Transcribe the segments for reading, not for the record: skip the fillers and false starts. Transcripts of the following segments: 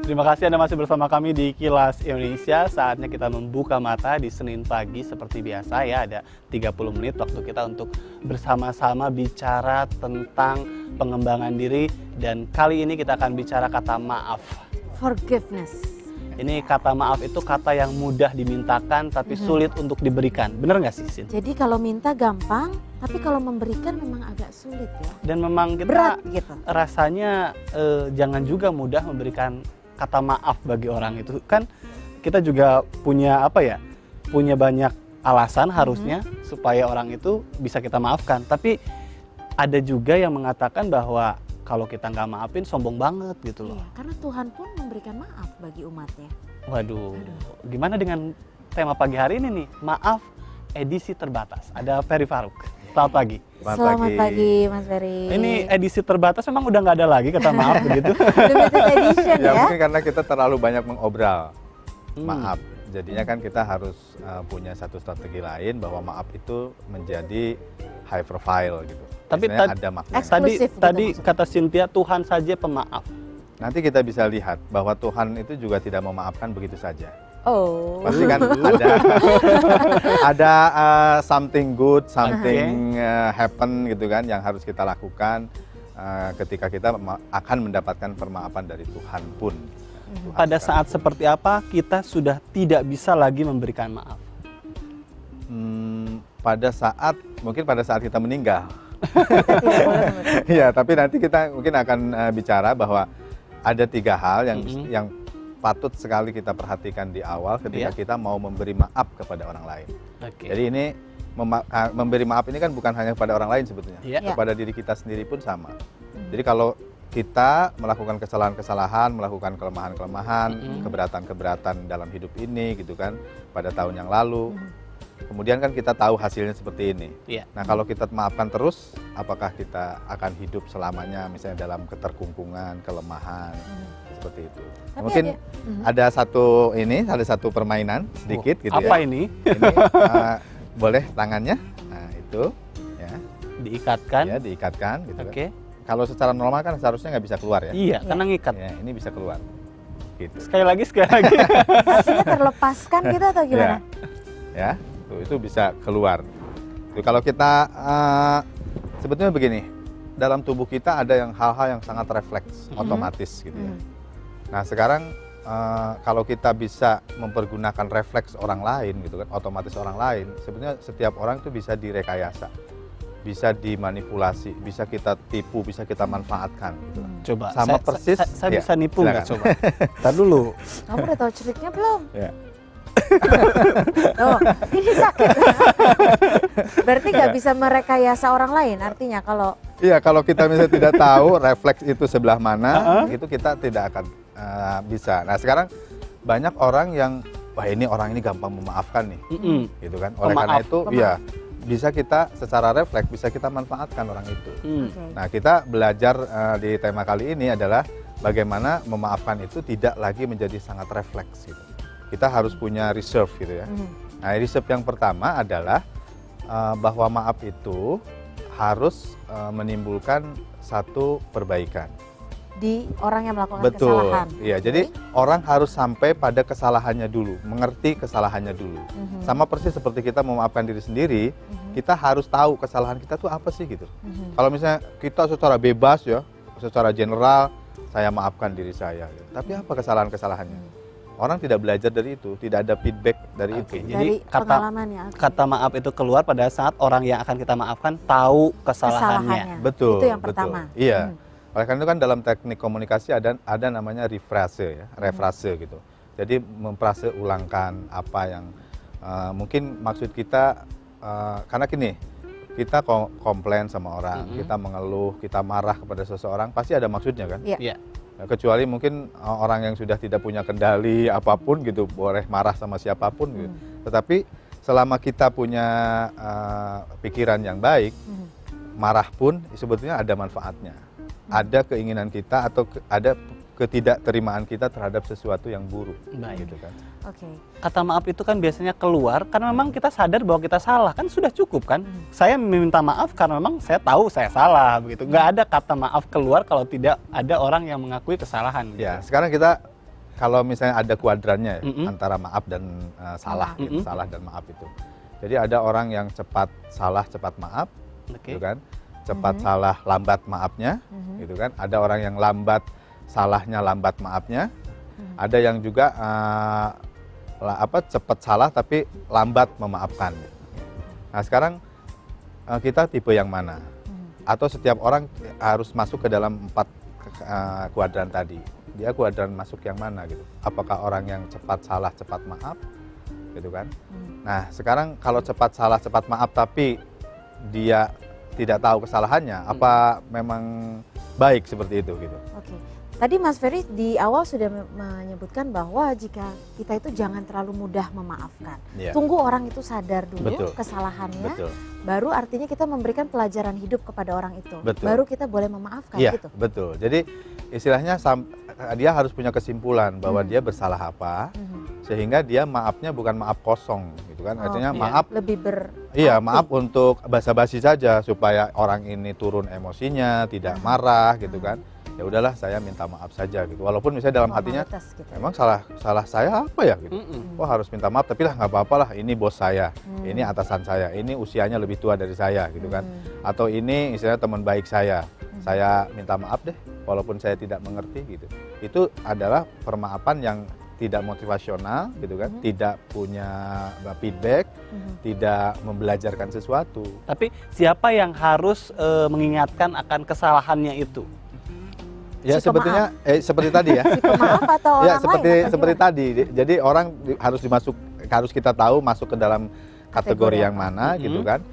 Terima kasih Anda masih bersama kami di Kilas Indonesia. Saatnya kita membuka mata di Senin pagi seperti biasa ya. Ada 30 menit waktu kita untuk bersama-sama bicara tentang pengembangan diri. Dan kali ini kita akan bicara kata maaf. Forgiveness. Ini kata maaf itu kata yang mudah dimintakan tapi sulit untuk diberikan. Bener nggak sih, Sin? Jadi kalau minta gampang, tapi kalau memberikan memang agak sulit ya. Dan memang kita Berat gitu. rasanya jangan juga mudah memberikan kata maaf bagi orang itu. Kan kita juga punya punya banyak alasan harusnya supaya orang itu bisa kita maafkan. Tapi ada juga yang mengatakan bahwa kalau kita nggak maafin sombong banget gitu loh. Iya, karena Tuhan pun memberikan maaf bagi umatnya. Waduh, gimana dengan tema pagi hari ini nih? Maaf edisi terbatas. Ada Ferry Faruk. Selamat pagi. Selamat pagi Mas Ferry. Ini edisi terbatas memang udah nggak ada lagi kata maaf begitu. Limited edition Ya ya. mungkin karena kita terlalu banyak mengobral maaf. Jadinya kan kita harus punya satu strategi lain bahwa maaf itu menjadi high profile gitu. Tapi Biasanya ada makna. Eksklusif gitu tadi maksudnya. kata Cynthia, Tuhan saja pemaaf. Nanti kita bisa lihat bahwa Tuhan itu juga tidak memaafkan begitu saja. Oh. Pasti kan ada something good, something happen gitu kan yang harus kita lakukan ketika kita akan mendapatkan permaafan dari Tuhan pun. Tuhan Pada sekalipun. saat seperti apa kita sudah tidak bisa lagi memberikan maaf? Mungkin pada saat kita meninggal. Kita tidak boleh memberikan. Ya, tapi nanti kita mungkin akan bicara bahwa ada 3 hal yang patut sekali kita perhatikan di awal ketika kita mau memberi maaf kepada orang lain. Oke. Jadi ini memberi maaf ini kan bukan hanya kepada orang lain sebetulnya, Iya. kepada diri kita sendiri pun sama. Jadi kalau kita melakukan kesalahan-kesalahan, melakukan kelemahan-kelemahan, keberatan-keberatan dalam hidup ini gitu kan pada tahun yang lalu. Kemudian kan kita tahu hasilnya seperti ini. Iya. Nah kalau kita maafkan terus, apakah kita akan hidup selamanya misalnya dalam keterkungkungan, kelemahan, seperti itu. Tapi Mungkin ada satu permainan sedikit gitu Apa ya. ini? Ini boleh tangannya, nah itu ya, Diikatkan. ya diikatkan gitu kan. Oke. Kalau secara normal kan seharusnya nggak bisa keluar ya. Iya, karena ngikat. Ya, ini bisa keluar. Gitu. Sekali lagi. Artinya terlepaskan gitu atau gimana? Ya, itu bisa keluar. Tuh, kalau kita sebetulnya begini, dalam tubuh kita ada hal-hal yang sangat refleks, otomatis gitu ya. Nah sekarang kalau kita bisa mempergunakan refleks orang lain gitu kan, otomatis orang lain, sebetulnya setiap orang itu bisa direkayasa, bisa dimanipulasi, bisa kita tipu, bisa kita manfaatkan gitu. Coba. Sama persis. Saya Ya, bisa nipu nggak silakan. coba? Ntar dulu. Kamu udah tahu triknya belum? Ya. Oh, ini sakit. Berarti nggak bisa merekayasa orang lain artinya kalau Iya, kalau kita misalnya tidak tahu refleks itu sebelah mana, itu kita tidak akan bisa. Nah sekarang banyak orang yang, wah ini orang ini gampang memaafkan nih, gitu kan. Oleh karena Pemaaf. itu, ya bisa kita secara refleks bisa kita manfaatkan orang itu. Oke. Nah kita belajar di tema kali ini adalah bagaimana memaafkan itu tidak lagi menjadi sangat refleks gitu. Kita harus punya reserve gitu ya. Nah reserve yang pertama adalah bahwa maaf itu harus menimbulkan satu perbaikan. di orang yang melakukan Betul. kesalahan. Iya, jadi orang harus sampai pada kesalahannya dulu, mengerti kesalahannya dulu. Sama persis seperti kita memaafkan diri sendiri, kita harus tahu kesalahan kita tuh apa sih gitu. Kalau misalnya kita secara bebas ya, secara general saya maafkan diri saya, gitu. Tapi apa kesalahan-kesalahannya? Orang tidak belajar dari itu, tidak ada feedback dari Oke, itu. jadi Dari pengalamannya. kata maaf itu keluar pada saat orang yang akan kita maafkan tahu kesalahannya. Betul. Itu yang betul. pertama. Iya. Oleh karena itu kan dalam teknik komunikasi ada namanya rephrase ya, rephrase gitu. Jadi memfrase ulangkan apa yang mungkin maksud kita karena gini, kita komplain sama orang, kita mengeluh, kita marah kepada seseorang pasti ada maksudnya kan? Iya. Iya. Nah, kecuali mungkin orang yang sudah tidak punya kendali apapun gitu, boleh marah sama siapapun gitu. Tetapi selama kita punya pikiran yang baik, marah pun sebetulnya ada manfaatnya. Ada keinginan kita atau ada ketidakterimaan kita terhadap sesuatu yang buruk. Baik. Gitu kan. Oke. Kata maaf itu kan biasanya keluar karena memang kita sadar bahwa kita salah, kan sudah cukup kan. Saya meminta maaf karena memang saya tahu saya salah begitu. Nggak ada kata maaf keluar kalau tidak ada orang yang mengakui kesalahan. Gitu. Ya, sekarang kita kalau misalnya ada kuadrannya ya, Mm-mm. antara maaf dan salah, gitu, Mm-mm. salah dan maaf itu. Jadi ada orang yang cepat salah, cepat maaf, Oke. gitu kan? Cepat salah, lambat maafnya, gitu kan? Ada orang yang lambat salahnya, lambat maafnya. Ada yang juga cepat salah tapi lambat memaafkan. Nah sekarang kita tipe yang mana? Atau setiap orang harus masuk ke dalam 4 kuadran tadi? Dia kuadran masuk yang mana gitu? Apakah orang yang cepat salah, cepat maaf, gitu kan? Nah sekarang kalau cepat salah, cepat maaf tapi dia tidak tahu kesalahannya, apa memang baik seperti itu gitu? Oke. Tadi Mas Ferry di awal sudah menyebutkan bahwa jika kita itu jangan terlalu mudah memaafkan. Iya. Tunggu orang itu sadar dulu Betul. kesalahannya, Betul. baru artinya kita memberikan pelajaran hidup kepada orang itu. Betul. Baru kita boleh memaafkan Iya, gitu. betul. Jadi istilahnya dia harus punya kesimpulan bahwa dia bersalah apa, sehingga dia maafnya bukan maaf kosong, gitu kan? Artinya Oke. maaf, Lebih iya maaf untuk basa-basi saja supaya orang ini turun emosinya, tidak marah, gitu kan? Ya udahlah, saya minta maaf saja, gitu. Walaupun misalnya dalam hatinya, formalitas gitu. emang salah saya apa ya, gitu? Mm-mm. Wah harus minta maaf, tapi lah nggak apa-apa lah. Ini bos saya, ini atasan saya, ini usianya lebih tua dari saya, gitu kan? Atau ini istilahnya teman baik saya minta maaf deh, walaupun saya tidak mengerti, gitu. Itu adalah permaafan yang tidak motivasional, gitu kan? Tidak punya feedback, tidak membelajarkan sesuatu. Tapi siapa yang harus mengingatkan akan kesalahannya itu? Ya Si sebetulnya seperti tadi ya. Si pemaaf atau orang Ya lain? seperti tadi. Jadi orang harus kita tahu masuk ke dalam kategori yang mana, gitu kan.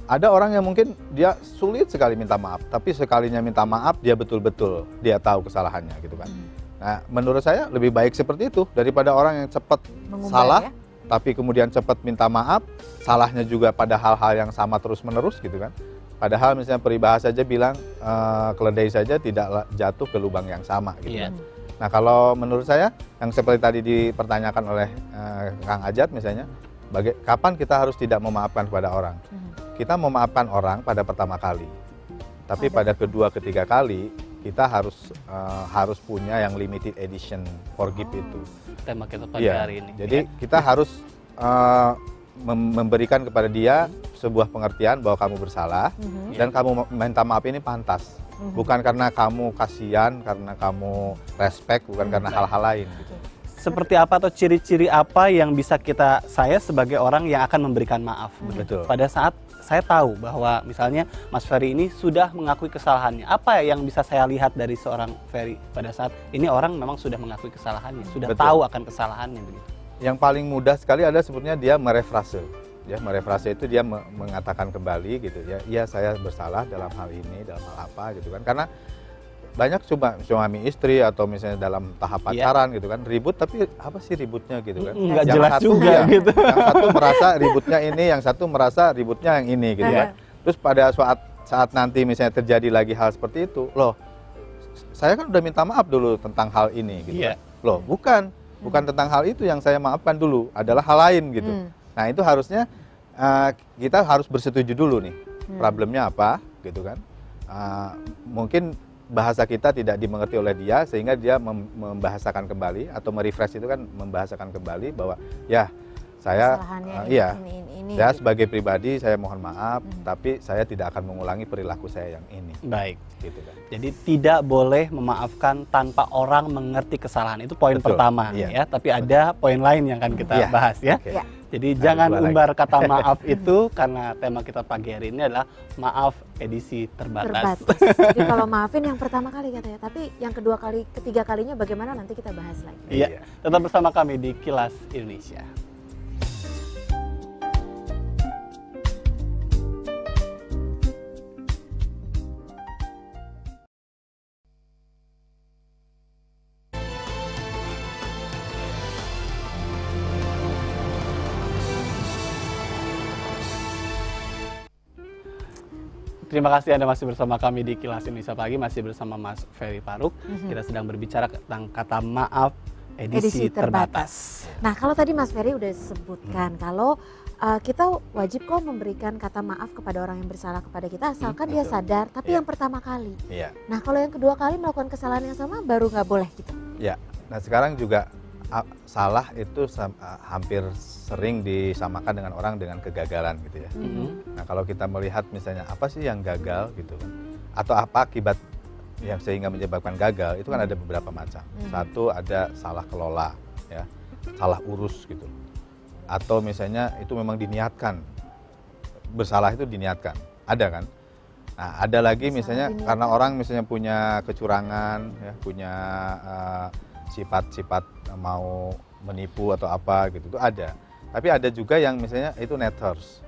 Ada orang yang mungkin dia sulit sekali minta maaf, tapi sekalinya minta maaf dia betul-betul dia tahu kesalahannya, gitu kan. Nah, menurut saya lebih baik seperti itu daripada orang yang cepat Mengumbar, salah, ya? tapi kemudian cepat minta maaf, salahnya juga pada hal-hal yang sama terus-menerus, gitu kan. Padahal misalnya peribahasa saja bilang keledai saja tidak jatuh ke lubang yang sama, gitu Iya. kan. Nah, kalau menurut saya yang seperti tadi dipertanyakan oleh Kang Ajat misalnya, kapan kita harus tidak memaafkan kepada orang? Kita memaafkan orang pada pertama kali, tapi pada kedua, ketiga kali kita harus punya yang limited edition forgive itu. Tema kita pada Iya. hari ini. Jadi kita harus memberikan kepada dia sebuah pengertian bahwa kamu bersalah dan kamu minta maaf ini pantas. Bukan karena kamu kasihan, karena kamu respect, bukan karena hal-hal lain. Gitu. Seperti apa atau ciri-ciri apa yang bisa saya sebagai orang yang akan memberikan maaf? Betul. Pada saat saya tahu bahwa misalnya Mas Ferry ini sudah mengakui kesalahannya. Apa yang bisa saya lihat dari seorang Ferry pada saat ini orang memang sudah mengakui kesalahannya, sudah Betul. tahu akan kesalahannya begitu. Yang paling mudah sekali ada sebetulnya dia merefrase. Ya, merefrase itu dia mengatakan kembali gitu ya. Iya, saya bersalah dalam hal ini, dalam hal apa gitu kan. Karena banyak suami istri atau misalnya dalam tahap pacaran gitu kan ribut, tapi apa sih ributnya gitu kan? Nggak Yang jelas satu, juga ya, gitu. Yang satu merasa ributnya ini, yang satu merasa ributnya yang ini gitu kan. Terus pada saat nanti misalnya terjadi lagi hal seperti itu, loh, saya kan udah minta maaf dulu tentang hal ini gitu kan. Loh, bukan tentang hal itu yang saya maafkan dulu, adalah hal lain gitu. Nah, itu harusnya kita harus bersetuju dulu nih. Problemnya apa gitu kan? Mungkin bahasa kita tidak dimengerti oleh dia sehingga dia membahasakan kembali atau merefresh itu kan membahasakan kembali bahwa ya saya ini, saya gitu. sebagai pribadi saya mohon maaf tapi saya tidak akan mengulangi perilaku saya yang ini. Baik. Gitu kan. Jadi tidak boleh memaafkan tanpa orang mengerti kesalahan. Itu poin Betul, pertama iya. ya, tapi ada poin lain yang akan kita Iya, bahas ya. oke. Ya. Jadi Ada jangan dua lagi. umbar kata maaf itu karena tema kita pagi hari ini adalah maaf edisi terbatas. Jadi kalau maafin yang pertama kali katanya, tapi yang kedua kali, ketiga kalinya bagaimana nanti kita bahas lagi. Iya, tetap bersama kami di Kilas Indonesia. Terima kasih Anda masih bersama kami di Kilas Indonesia Pagi, masih bersama Mas Ferry Paruk. Kita sedang berbicara tentang kata maaf edisi terbatas. Nah, kalau tadi Mas Ferry udah sebutkan kalau kita wajib kok memberikan kata maaf kepada orang yang bersalah kepada kita asalkan dia betul. sadar, tapi Iya. yang pertama kali. Iya. Nah, kalau yang kedua kali melakukan kesalahan yang sama baru nggak boleh gitu. Ya, Nah sekarang juga salah itu hampir sering disamakan dengan orang dengan kegagalan gitu ya. Nah kalau kita melihat misalnya apa sih yang gagal gitu kan, atau apa akibat yang sehingga menyebabkan gagal, itu kan ada beberapa macam. Satu ada salah kelola, ya, salah urus gitu. Atau misalnya itu memang diniatkan, bersalah itu diniatkan, ada kan? Nah ada lagi misalnya karena orang misalnya punya kecurangan, ya, punya sifat-sifat mau menipu atau apa gitu, itu ada. Tapi ada juga yang misalnya itu natures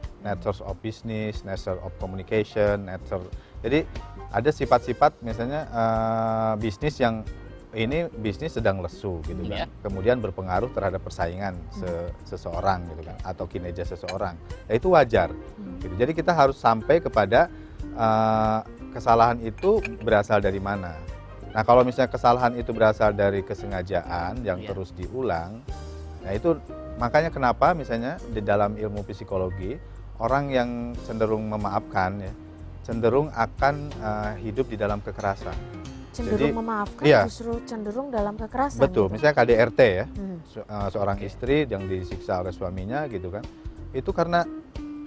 of business, nature of communication, nature. Jadi ada sifat-sifat misalnya bisnis yang ini bisnis sedang lesu gitu kan. Kemudian berpengaruh terhadap persaingan seseorang gitu kan, atau kinerja seseorang. Ya itu wajar. Gitu. Jadi kita harus sampai kepada kesalahan itu berasal dari mana. Nah kalau misalnya kesalahan itu berasal dari kesengajaan yang terus diulang, nah itu makanya kenapa misalnya di dalam ilmu psikologi orang yang cenderung memaafkan ya cenderung akan hidup di dalam kekerasan. Cenderung memaafkan justru cenderung dalam kekerasan. Betul, gitu. misalnya KDRT ya, seorang istri yang disiksa oleh suaminya gitu kan, itu karena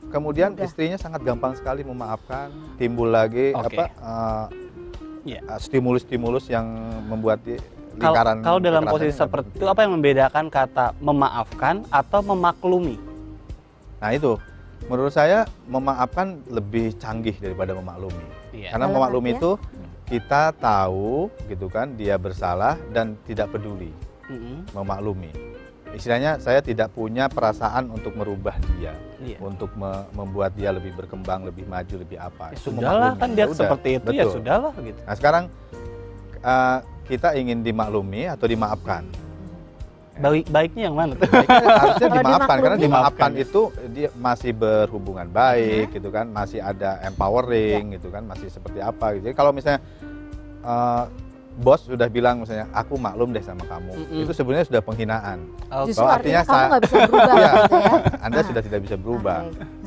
kemudian istrinya sangat gampang sekali memaafkan, timbul lagi stimulus-stimulus yang membuat lingkaran. Kalau dalam posisi seperti itu, apa yang membedakan kata memaafkan atau memaklumi? Nah itu, menurut saya memaafkan lebih canggih daripada memaklumi. Karena memaklumi itu kita tahu gitu kan dia bersalah dan tidak peduli. Memaklumi. Istilahnya saya tidak punya perasaan untuk merubah dia, untuk membuat dia lebih berkembang, lebih maju, lebih apa. Ya sudahlah kan dia seperti itu. Betul. Ya sudahlah gitu. Nah sekarang kita ingin dimaklumi atau dimaafkan. Baiknya yang mana? Harusnya dimaafkan karena dimaafkan itu dia masih berhubungan baik gitu kan, masih ada empowering gitu kan, masih seperti apa gitu. Jadi kalau misalnya bos sudah bilang misalnya aku maklum deh sama kamu, itu sebenarnya sudah penghinaan. Justru artinya kamu nggak bisa berubah gitu ya. Anda sudah tidak bisa berubah.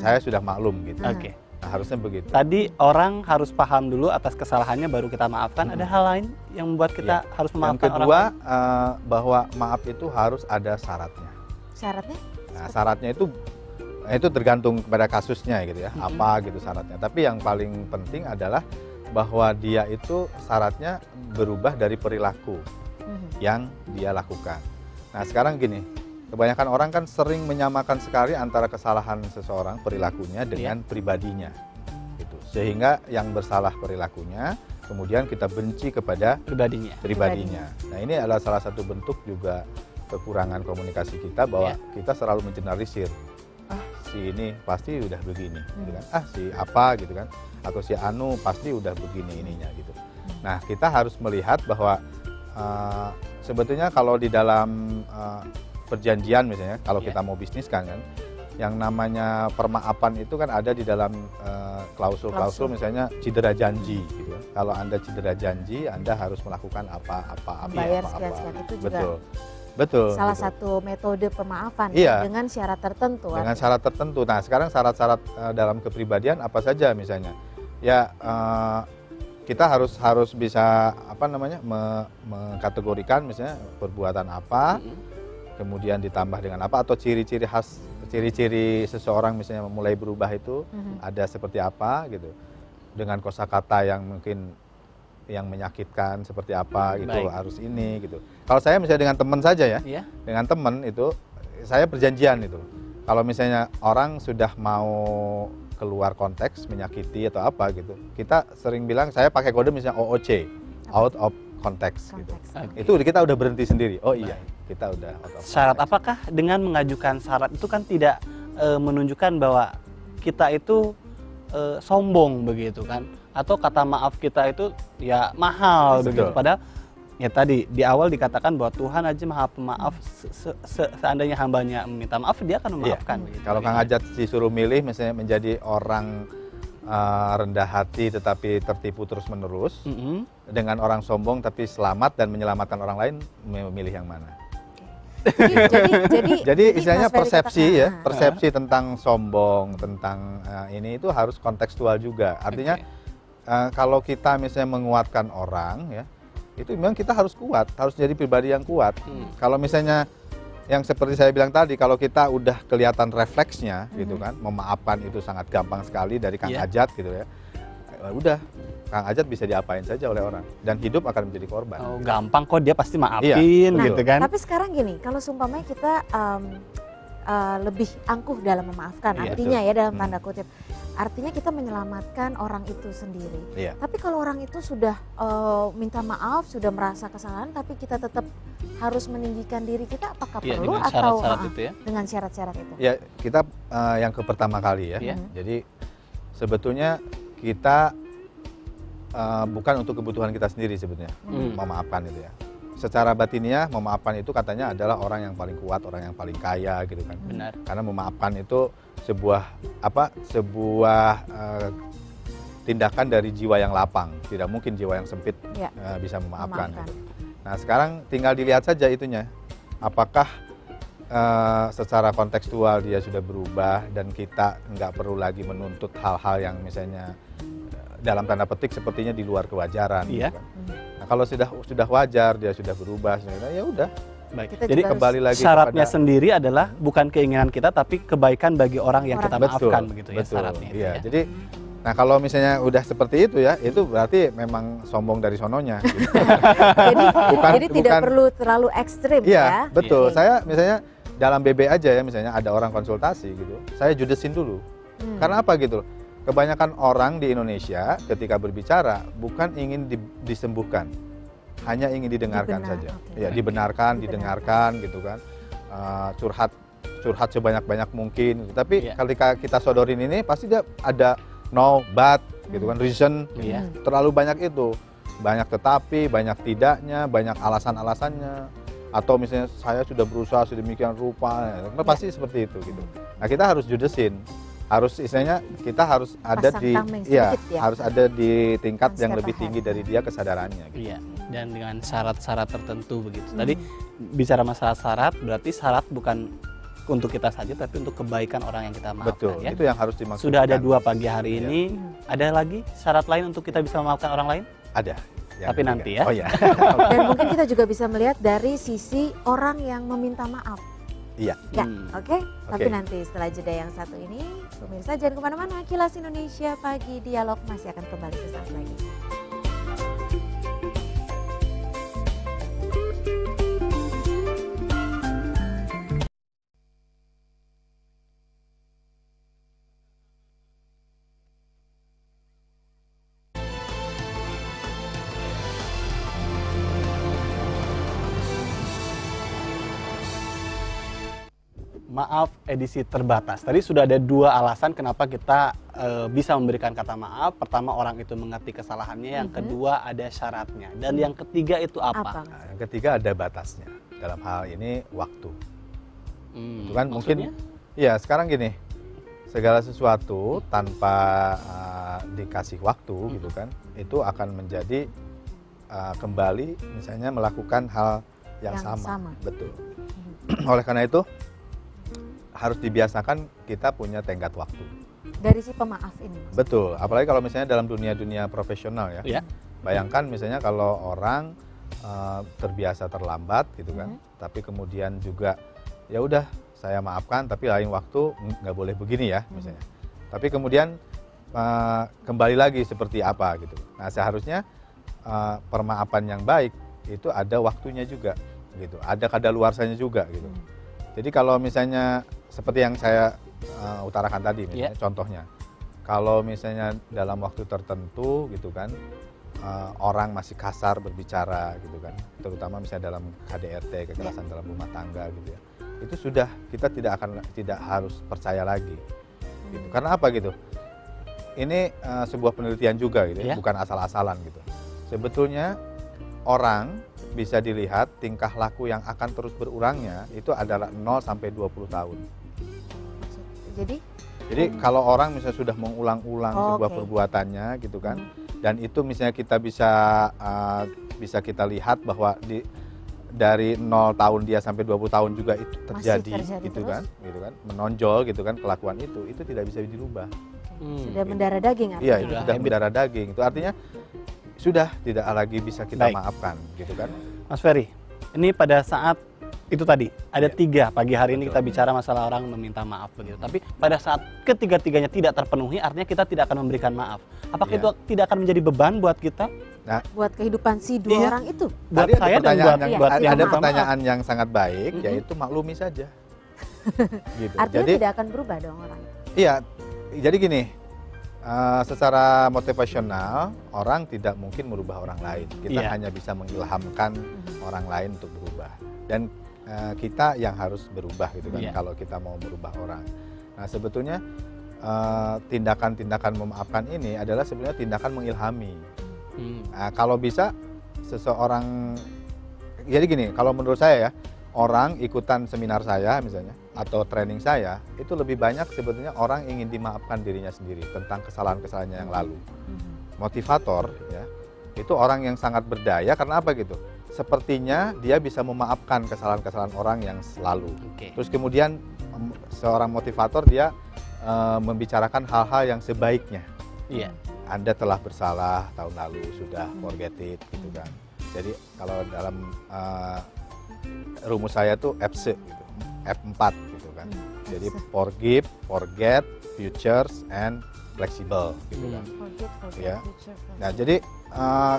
Saya sudah maklum gitu. Nah, harusnya begitu. Tadi orang harus paham dulu atas kesalahannya baru kita maafkan. Ada hal lain yang membuat kita harus memaafkan orang lain? Yang kedua, bahwa maaf itu harus ada syaratnya. Syaratnya? Nah, syaratnya itu tergantung kepada kasusnya gitu ya. Apa gitu syaratnya. Tapi yang paling penting adalah bahwa dia itu syaratnya berubah dari perilaku yang dia lakukan. Nah sekarang gini, kebanyakan orang kan sering menyamakan sekali antara kesalahan seseorang perilakunya dengan pribadinya, gitu. Sehingga yang bersalah perilakunya, kemudian kita benci kepada pribadinya. Nah ini adalah salah satu bentuk juga kekurangan komunikasi kita bahwa kita selalu mengeneralisir. Si ini pasti udah begini, gitu kan? Si apa gitu kan? Atau si Anu pasti udah begini ininya gitu. Nah kita harus melihat bahwa sebetulnya kalau di dalam perjanjian misalnya, kalau kita mau bisnis kan, yang namanya permaafan itu kan ada di dalam klausul-klausul misalnya cedera janji gitu. Kalau Anda cedera janji, Anda harus melakukan apa-apa. Bayar sekian-sekian itu juga. Betul. Salah satu metode pemaafan dengan syarat tertentu. Dengan syarat tertentu. Nah, sekarang syarat-syarat dalam kepribadian apa saja misalnya? Ya kita harus bisa mengkategorikan misalnya perbuatan apa, kemudian ditambah dengan apa, atau ciri-ciri khas, ciri-ciri seseorang misalnya mulai berubah itu ada seperti apa gitu. Dengan kosakata yang mungkin yang menyakitkan seperti apa gitu. Harus ini gitu. Kalau saya misalnya dengan teman saja ya, dengan teman itu saya perjanjian itu. Kalau misalnya orang sudah mau keluar konteks menyakiti atau apa gitu, kita sering bilang, saya pakai kode misalnya OOC, out of context gitu. Itu kita udah berhenti sendiri. Oh iya, kita udah out of syarat context. Apakah dengan mengajukan syarat itu kan tidak menunjukkan bahwa kita itu sombong begitu kan, atau kata maaf kita itu ya mahal begitu, padahal ya tadi di awal dikatakan bahwa Tuhan aja maha pemaaf, seandainya hambanya meminta maaf dia akan memaafkan. Begitu. Kalau Kang Ajat disuruh milih misalnya menjadi orang rendah hati tetapi tertipu terus menerus, dengan orang sombong tapi selamat dan menyelamatkan orang lain, memilih yang mana? Jadi istilahnya persepsi tentang sombong, tentang ini itu harus kontekstual juga. Artinya kalau kita misalnya menguatkan orang ya, itu memang kita harus kuat, harus jadi pribadi yang kuat. Kalau misalnya yang seperti saya bilang tadi, kalau kita udah kelihatan refleksnya gitu kan, memaafkan itu sangat gampang sekali dari Kang Ajat gitu ya. Udah, Kang Ajat bisa diapain saja oleh orang dan hidup akan menjadi korban. Oh, gampang kok, dia pasti maafin Nah, gitu kan. tapi sekarang gini, kalau seumpamanya kita lebih angkuh dalam memaafkan, Iya, artinya betul. ya dalam tanda kutip, artinya kita menyelamatkan orang itu sendiri. Iya. Tapi kalau orang itu sudah minta maaf, sudah merasa kesalahan, tapi kita tetap harus meninggikan diri kita, apakah Iya, perlu dengan atau syarat-syarat itu ya. dengan syarat-syarat itu? Ya, kita yang pertama kali ya. Iya. Jadi sebetulnya kita bukan untuk kebutuhan kita sendiri sebetulnya memaafkan itu ya. Secara batinnya memaafkan itu katanya adalah orang yang paling kuat, orang yang paling kaya gitu kan. Benar. Karena memaafkan itu sebuah tindakan dari jiwa yang lapang. Tidak mungkin jiwa yang sempit Ya. bisa memaafkan. Memaafkan. Gitu. Nah sekarang tinggal dilihat saja itunya, apakah secara kontekstual dia sudah berubah dan kita nggak perlu lagi menuntut hal-hal yang misalnya dalam tanda petik sepertinya di luar kewajaran. Iya. Gitu kan. Nah kalau sudah wajar, dia sudah berubah, ya udah. Baik. Kita Jadi juga Kembali lagi syaratnya kepada- sendiri adalah bukan keinginan kita tapi kebaikan bagi orang yang kita Betul, maafkan begitu ya betul. syaratnya itu Iya, ya. jadi nah kalau misalnya udah seperti itu ya, itu berarti memang sombong dari sononya. Gitu. jadi tidak bukan- perlu terlalu ekstrim Iya, ya. betul. Oke. Saya misalnya dalam BB aja ya, misalnya ada orang konsultasi gitu, saya judesin dulu. Karena apa gitu? Kebanyakan orang di Indonesia ketika berbicara bukan ingin disembuhkan, hanya ingin didengarkan Dibenar, saja. oke. Ya, dibenarkan, didengarkan gitu kan. Curhat sebanyak-banyak mungkin. Gitu. Tapi Iya. ketika kita sodorin ini pasti dia ada no, but gitu kan, reason. Iya. Terlalu banyak itu. Banyak tetapi, banyak tidaknya, banyak alasan-alasannya. Atau misalnya saya sudah berusaha sedemikian rupa, pasti seperti itu gitu. Nah kita harus judesin, harus istilahnya kita harus ada Pasang di, tameng ya, sedikit ya. harus ada di tingkat One yang step lebih ahead. tinggi dari dia kesadarannya. Gitu. Iya, dan dengan syarat-syarat tertentu begitu. Tadi bicara masalah syarat, berarti syarat bukan untuk kita saja, tapi untuk kebaikan orang yang kita maafkan Betul, ya. itu yang harus dimaksudkan. Sudah ada 2 pagi hari Iya. ini. Ada lagi syarat lain untuk kita bisa memaafkan orang lain? Ada. Yang Tapi nanti ya. Oh ya. Dan mungkin kita juga bisa melihat dari sisi orang yang meminta maaf. Iya. Ya, oke. Tapi Oke. nanti setelah jeda yang satu ini, pemirsa jangan kemana-mana. Kilas Indonesia Pagi Dialog masih akan kembali sesaat lagi. Maaf edisi terbatas. Tadi sudah ada 2 alasan kenapa kita bisa memberikan kata maaf. Pertama, orang itu mengerti kesalahannya. Yang kedua, ada syaratnya. Dan yang ketiga itu apa? Nah, yang ketiga ada batasnya. Dalam hal ini waktu. Itu kan Maksudnya? mungkin ya sekarang gini, segala sesuatu tanpa dikasih waktu gitu kan, itu akan menjadi kembali misalnya melakukan hal yang Yang sama. Betul. Oleh karena itu harus dibiasakan kita punya tenggat waktu. Dari si pemaaf ini. Mas. Betul, apalagi kalau misalnya dalam dunia profesional ya. Iya. Bayangkan misalnya kalau orang terbiasa terlambat gitu kan, tapi kemudian juga ya udah saya maafkan, tapi lain waktu nggak boleh begini ya misalnya. Tapi kemudian kembali lagi seperti apa gitu. Nah seharusnya permaafan yang baik itu ada waktunya juga gitu, ada kadaluarsanya juga gitu. Jadi kalau misalnya seperti yang saya utarakan tadi misalnya contohnya, kalau misalnya dalam waktu tertentu gitu kan, orang masih kasar berbicara gitu kan, terutama misalnya dalam KDRT, kekerasan dalam rumah tangga gitu ya, itu sudah kita tidak harus percaya lagi gitu. Karena apa gitu, ini sebuah penelitian juga gitu ya, bukan asal-asalan gitu. Sebetulnya orang bisa dilihat tingkah laku yang akan terus berurangnya itu adalah 0 sampai 20 tahun. Jadi kalau orang misalnya sudah mengulang-ulang sebuah perbuatannya gitu kan, dan itu misalnya kita bisa kita lihat bahwa dari 0 tahun dia sampai 20 tahun juga itu terjadi gitu kan, menonjol gitu kan kelakuan itu tidak bisa dirubah. Sudah mendarah daging artinya. Iya, itu sudah mendarah daging. Itu artinya sudah tidak lagi bisa kita Baik. maafkan, gitu kan? Mas Ferry, ini pada saat itu tadi ada Iya. 3 pagi hari ini Betul. kita bicara masalah orang meminta maaf begitu. Tapi pada saat ketiga-tiganya tidak terpenuhi, artinya kita tidak akan memberikan maaf. Apakah Iya. itu tidak akan menjadi beban buat kita? Buat kehidupan si 2 Iya. orang itu. Buat Tadi ada saya dan pertanyaan buat, yang, Iya, buat iya, yang ada minta pertanyaan yang sangat baik, Mm-mm. yaitu maklumi saja. Gitu. Artinya Jadi tidak akan berubah dong orang itu. iya, jadi gini, secara motivasional orang tidak mungkin merubah orang lain. Kita Iya. hanya bisa mengilhamkan orang lain untuk berubah. Dan kita yang harus berubah gitu kan, Iya. kalau kita mau merubah orang. Nah sebetulnya tindakan-tindakan memaafkan ini adalah sebenarnya tindakan mengilhami. Hmm. Nah, kalau bisa seseorang, jadi gini, kalau menurut saya ya, orang ikutan seminar saya misalnya atau training saya itu lebih banyak sebetulnya orang ingin dimaafkan dirinya sendiri tentang kesalahan-kesalahannya yang lalu. Motivator ya, itu orang yang sangat berdaya karena apa gitu? Sepertinya dia bisa memaafkan kesalahan-kesalahan orang yang selalu. Oke. Terus kemudian seorang motivator dia membicarakan hal-hal yang sebaiknya. Iya. Anda telah bersalah tahun lalu, sudah forget it gitu kan. Jadi kalau dalam rumus saya tuh FC gitu, F4 gitu kan. Jadi forgive, forget, futures, and flexible gitu kan. Forget, Ya. future, Nah jadi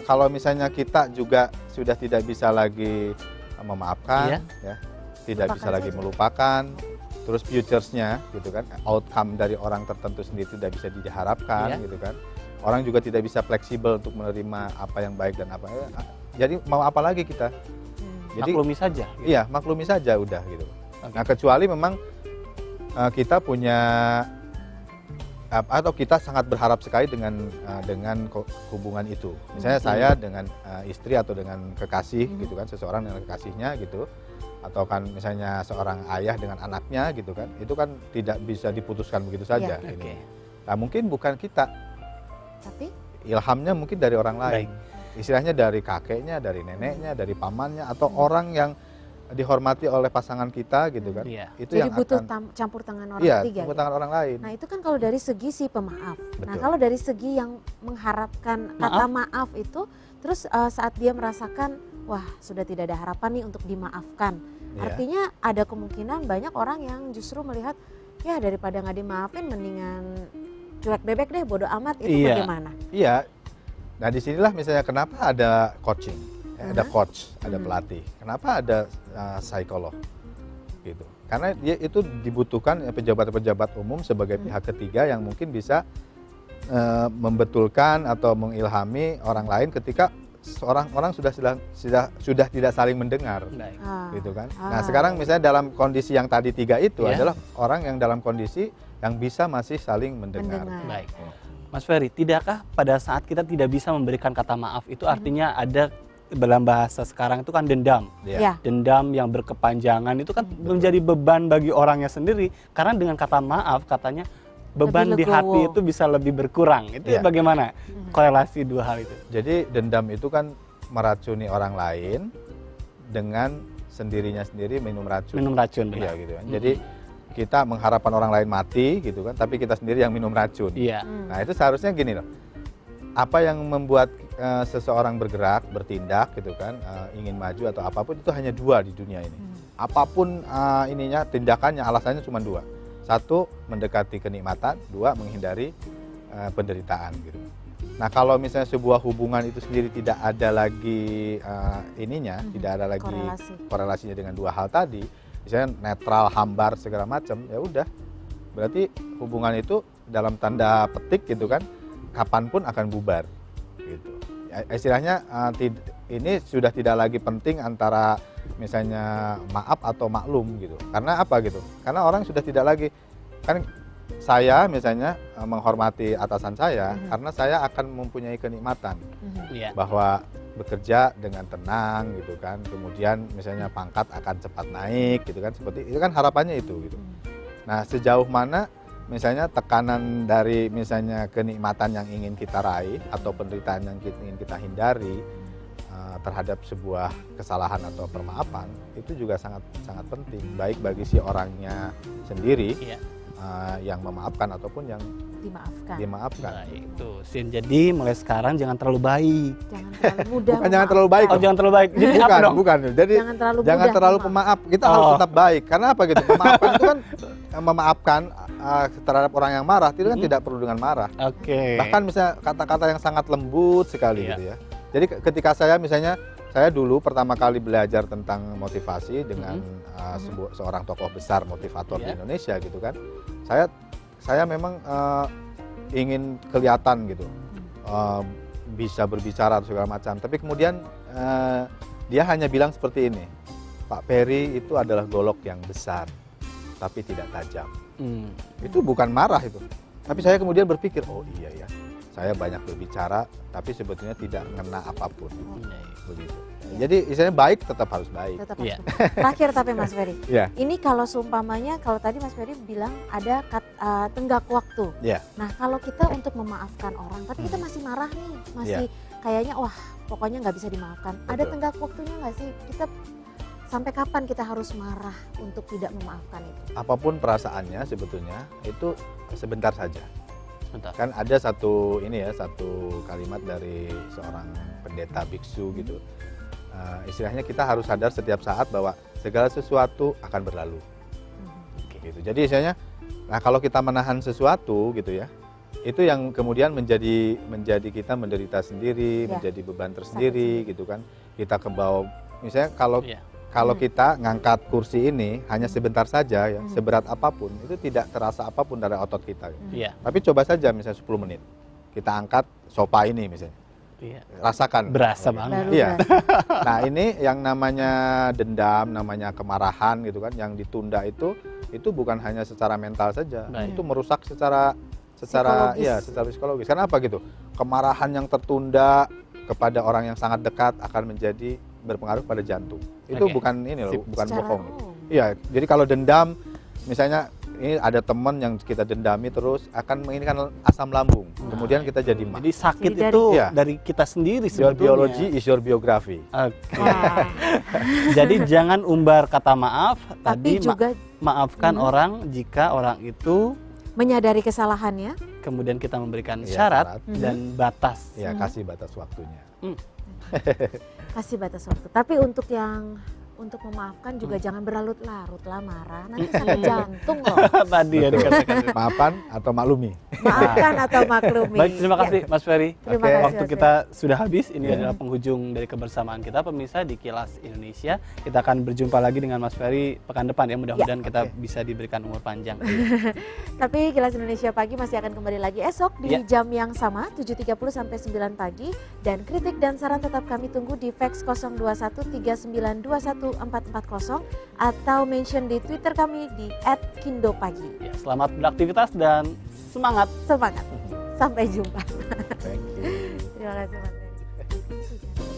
kalau misalnya kita juga sudah tidak bisa lagi memaafkan, ya, tidak Lupakan bisa lagi saja. melupakan, terus futures-nya gitu kan, outcome dari orang tertentu sendiri tidak bisa diharapkan Iya. gitu kan. Orang juga tidak bisa fleksibel untuk menerima apa yang baik dan apa. Jadi mau apa lagi kita? Jadi Maklumi saja. gitu. iya, maklumi saja udah gitu. Oke. Nah, kecuali memang kita punya atau kita sangat berharap sekali dengan hubungan itu. Misalnya saya dengan istri atau dengan kekasih gitu kan, seseorang dengan kekasihnya gitu. Atau kan misalnya seorang ayah dengan anaknya gitu kan. Itu kan tidak bisa diputuskan begitu saja Iya. ini. Oke. Nah, mungkin bukan kita, Tapi ilhamnya mungkin dari orang lain. Baik. Istilahnya dari kakeknya, dari neneknya, dari pamannya atau orang yang dihormati oleh pasangan kita gitu kan. Iya. Itu jadi yang butuh akan campur tangan orang iya, ketiga. campur gitu. tangan orang lain. Nah itu kan kalau dari segi si pemaaf. Nah Betul. kalau dari segi yang mengharapkan kata maaf itu, terus saat dia merasakan wah sudah tidak ada harapan nih untuk dimaafkan. Iya. Artinya ada kemungkinan banyak orang yang justru melihat ya daripada nggak dimaafin mendingan cuek bebek deh, bodoh amat. Itu Iya. bagaimana? Iya. Nah disinilah misalnya kenapa ada coaching, ada coach, ada Mhm. pelatih. Kenapa ada psikolog, gitu. Karena dia itu dibutuhkan pejabat-pejabat umum sebagai pihak ketiga yang mungkin bisa membetulkan atau mengilhami orang lain ketika seorang orang sudah tidak saling mendengar. Baik. Gitu kan. Nah sekarang misalnya dalam kondisi yang tadi 3 itu Iya. adalah orang yang dalam kondisi yang bisa masih saling mendengar. Baik. Mas Ferry, tidakkah pada saat kita tidak bisa memberikan kata maaf itu artinya ada dalam bahasa sekarang itu kan dendam. Ya. Ya. Dendam yang berkepanjangan itu kan menjadi beban bagi orangnya sendiri karena dengan kata maaf katanya beban Lebih di hati legowo. itu bisa lebih berkurang. Itu Iya. bagaimana korelasi dua hal itu? Jadi dendam itu kan meracuni orang lain dengan sendirinya sendiri minum racun. Minum racun, Iya benar. gitu kan. Jadi kita mengharapkan orang lain mati gitu kan, tapi kita sendiri yang minum racun. Iya. Nah itu seharusnya gini loh. Apa yang membuat seseorang bergerak, bertindak gitu kan, ingin maju atau apapun itu hanya 2 di dunia ini. Apapun ininya, tindakannya, alasannya cuma 2. 1, mendekati kenikmatan. 2, menghindari penderitaan gitu. Nah kalau misalnya sebuah hubungan itu sendiri tidak ada lagi tidak ada lagi korelasinya dengan 2 hal tadi, misalnya netral, hambar segala macam, ya udah, berarti hubungan itu dalam tanda petik gitu kan, kapanpun akan bubar gitu. Ya, istilahnya ini sudah tidak lagi penting antara misalnya maaf atau maklum gitu. Karena apa gitu? Karena orang sudah tidak lagi, kan saya misalnya menghormati atasan saya karena saya akan mempunyai kenikmatan Iya. bahwa bekerja dengan tenang gitu kan, kemudian misalnya pangkat akan cepat naik gitu kan, seperti itu kan harapannya itu gitu. Nah sejauh mana misalnya tekanan dari misalnya kenikmatan yang ingin kita raih atau penderitaan yang ingin kita hindari terhadap sebuah kesalahan atau permaafan itu juga sangat sangat penting, baik bagi si orangnya sendiri Iya. yang memaafkan ataupun yang dimaafkan. dimaafkan. Baik, itu Sin. Jadi mulai sekarang jangan terlalu baik. Jangan terlalu mudah. Bukan jangan terlalu baik. Oh, jangan terlalu baik. Jadi apa Bukan, dong? bukan. Jadi Jangan terlalu jangan mudah terlalu memaafkan. pemaaf. Kita harus Oh. tetap baik. Karena apa gitu? Memaafkan itu kan memaafkan terhadap orang yang marah itu kan tidak perlu dengan marah. Oke. Bahkan misalnya kata-kata yang sangat lembut sekali Iya. gitu ya. Jadi ketika saya misalnya saya dulu pertama kali belajar tentang motivasi dengan seorang tokoh besar motivator di Iya. Indonesia gitu kan. Saya memang ingin kelihatan gitu. Bisa berbicara atau segala macam. Tapi kemudian dia hanya bilang seperti ini. Pak Peri itu adalah golok yang besar tapi tidak tajam. Itu bukan marah itu. Tapi saya kemudian berpikir, oh iya ya, saya banyak berbicara, tapi sebetulnya tidak mengena apapun. Begitu. Jadi istilahnya baik tetap harus baik. Tetap Iya. harus benar. Terakhir tapi Mas Ferry, Iya. ini kalau seumpamanya, kalau tadi Mas Ferry bilang ada tenggak waktu. Iya. Nah kalau kita untuk memaafkan orang, tapi kita masih marah nih, masih kayaknya wah pokoknya nggak bisa dimaafkan. Ada Betul. tenggak waktunya nggak sih? Kita sampai kapan kita harus marah untuk tidak memaafkan itu? Apapun perasaannya sebetulnya itu sebentar saja. Sebentar. Kan ada satu kalimat dari seorang pendeta biksu gitu. Istilahnya kita harus sadar setiap saat bahwa segala sesuatu akan berlalu. Gitu. Jadi istilahnya, nah kalau kita menahan sesuatu gitu ya, itu yang kemudian menjadi kita menderita sendiri, Ya. menjadi beban tersendiri gitu kan. Kita ke bawah, misalnya kalau Iya. kita ngangkat kursi ini hanya sebentar saja ya, seberat apapun itu tidak terasa apapun dari otot kita. Iya. Tapi coba saja misalnya 10 menit kita angkat sofa ini misalnya, Iya. rasakan. Berasa Oh, banget. Baru Iya. berasa. Nah ini yang namanya dendam, namanya kemarahan gitu kan, yang ditunda itu bukan hanya secara mental saja, Baik. itu merusak secara psikologis. Karena apa gitu? Kemarahan yang tertunda kepada orang yang sangat dekat akan menjadi berpengaruh pada jantung. Itu Oke. bukan ini loh, Sip. bukan Secara bohong. umum. Iya, jadi kalau dendam, misalnya ini ada teman yang kita dendami terus akan menginginkan asam lambung, kemudian kita jadi mah. Jadi sakit Jadi itu Iya. dari kita sendiri Your sebetulnya. biology is your biography. Oke. Wah, Jadi jangan umbar kata maaf, tapi tadi juga maafkan orang jika orang itu menyadari kesalahannya. kemudian kita memberikan Iya, syarat syarat. dan batas. Ya, kasih batas waktunya. Kasih batas waktu. Tapi untuk memaafkan juga jangan berlarut-larut lah marah. Nanti sakit jantung loh. Tadi ya dikatakan. Maafkan atau maklumi. Maafkan atau maklumi. Baik, terima kasih Ya, Mas Ferry. terima Oke. kasih, Waktu Mas kita sudah habis, ini Iya. adalah penghujung dari kebersamaan kita pemirsa di Kilas Indonesia. Kita akan berjumpa lagi dengan Mas Ferry pekan depan ya, mudah-mudahan kita Oke. bisa diberikan umur panjang. Tapi Kilas Indonesia Pagi masih akan kembali lagi esok di Ya. jam yang sama 7.30 sampai 9 pagi. Dan kritik dan saran tetap kami tunggu di fax 02139214440 atau mention di Twitter kami di @kindopagi. Ya, selamat beraktivitas dan semangat. Semangat. Sampai jumpa. Thank you. Terima kasih Mas Ferry.